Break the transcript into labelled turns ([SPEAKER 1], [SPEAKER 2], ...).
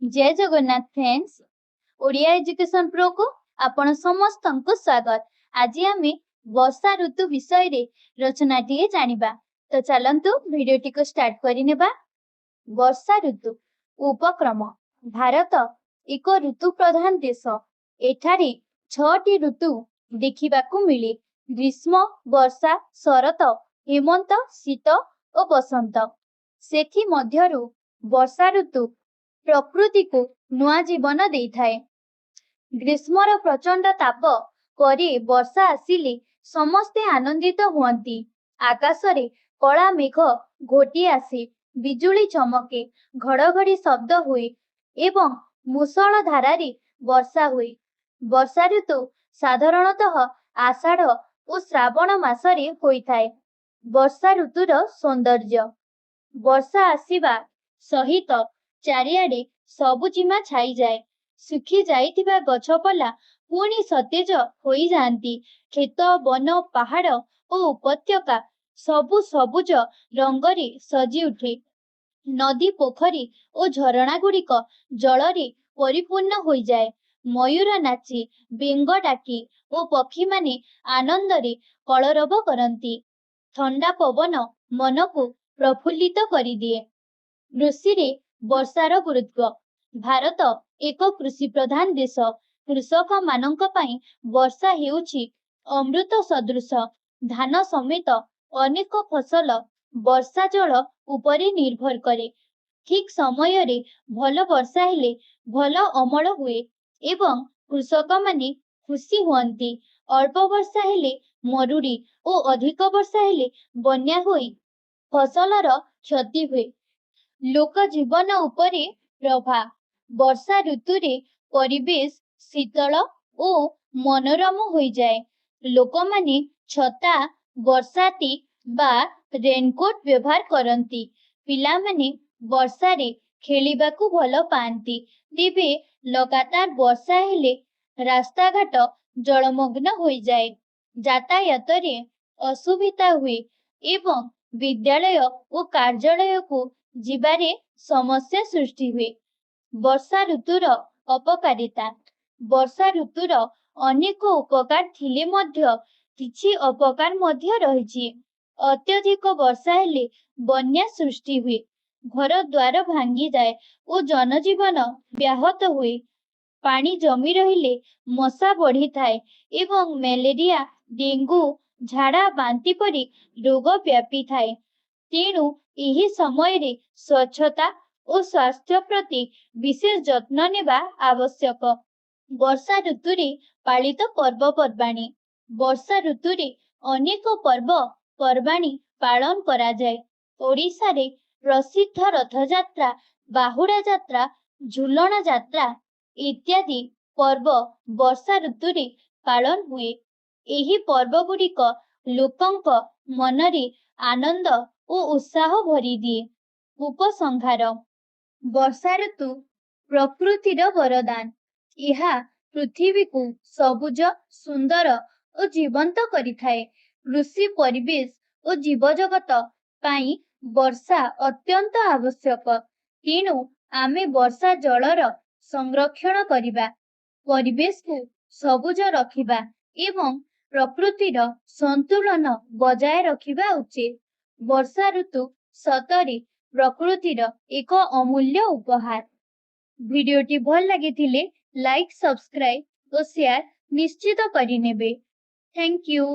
[SPEAKER 1] जय Jagannath friends. Odia education pro को आपण समस्त को स्वागत। आज आम वर्षा ऋतु विषय रे रचना टी जानिबा। तो चलंतु वीडियो को स्टार्ट करिनेबा। वर्षा ऋतु उपक्रम। भारत एक ऋतु प्रधान देश। एठारे 6टी ऋतु देखिबाकू मिले। ग्रीष्म, वर्षा, शरत, हेमंत, शीत और बसंत। सेथि मध्यरु वर्षा ऋतु प्रकृति को नुआ जीवन दे थाए। ग्रीष्मर प्रचंड ताप परे वर्षा आसिले समस्ते आनंदित हुअंती। आकाशरे कला मेघ घोटी आसे, बिजुली चमके, घड़घड़ी शब्द हुए एवं मूषल धारारे वर्षा हुए। वर्षा ऋतु साधारणतः आषाढ़ और श्रावण मासरे होइथाए। वर्षा ऋतुर सौंदर्य। वर्षा आसिबा सहित चारिआडे सबुजिमा छाई जाए। सुखी जाइथिबा गछपला पुणी सतेज होई जांती। खेत, वन, पहाड़ और उपत्यका सबु सबुज रंगरे सजी उठे। नदी, पोखरी और झरणा गुड़िक जलरे परिपूर्ण होई जाए। मयूर नाची, बेंग डाकी और पक्षी माने आनंदरे कलरव करती। ठंडा पवन मन को प्रफुल्लित करी दिए। कृषि रे वर्षार गुरुत्व। भारत एक कृषि प्रधान देश। कृषक मानक पई वर्षा हेउछि अमृत सदृश। धान समेत अनेक फसल वर्षा जल उपरे निर्भर करे। ठीक समय रे भल वर्षा हेले भल अमल हुए एवं कृषक माने खुशी हुअंती। अल्प वर्षा हेले मरुड़ी और अधिक वर्षा हेले बन्या होई फसलर क्षति हुए। लोक जीवन उपरे प्रभाव। वर्षा ऋतु रे परिवेश शीतल और मनोरम हो जाए। लोक माने छता, वर्षाती बा रेनकोट व्यवहार करती। पिला माने वर्षा रे खेलिबाकू भल पाती। तेबे लगातार वर्षा हेले रास्ता घाट जलमग्न हो जाए। यातायात रे असुविधा हुए एवं विद्यालय और कार्यालय को जीवारे समस्या सृष्टि हुए। वर्षा ऋतुर अपकारिता। वर्षा ऋतुर अनेक उपकार थिले मध्य किछि अपकार मध्य रहिछि। अत्यधिक वर्षा हेले बन्या सृष्टि हुए, घर द्वार भांगी जाए और जनजीवन व्याहत हुए। पानी जमी रहिले मशा बढ़ी थाए एवं मलेरिया, डेंगू, झाड़ा बांति परी रोग व्यापी थाए। तेणु एही समय रे स्वच्छता और स्वास्थ्य प्रति विशेष जत्न नेबा आवश्यक। वर्षा ऋतु रे पालित पर्वपर्वाणी। वर्षा ऋतु रे अनेक पर्व पर्वाणी पालन करा जाए। ओडिशा रे प्रसिद्ध रथयात्रा, बाहुड़ा यात्रा, झुलना यात्रा इत्यादि पर्व वर्षा ऋतु रे पालन हुए। एही पर्व गुड़िक लोकंक मनरे आनंद और उत्साह भरी दिए। उपसंहार। वर्षा ऋतु प्रकृतिर वरदान। यह पृथ्वी को सबुज, सुंदर और जीवंत करिथाए। कृषि, परिवेश और जीवजगत पाई वर्षा अत्यंत आवश्यक। तेणु आमे वर्षा जलर संरक्षण करिबा, परिवेश को सबुज रखिबा एवं प्रकृतिर संतुलन बजाय रखिबा उचित। वर्षा ऋतु सतरे प्रकृतिर एक अमूल्य उपहार। भिडियोटी भल लगी लाइक, सब्सक्राइब और शेयर निश्चित करिनेबे। Thank you.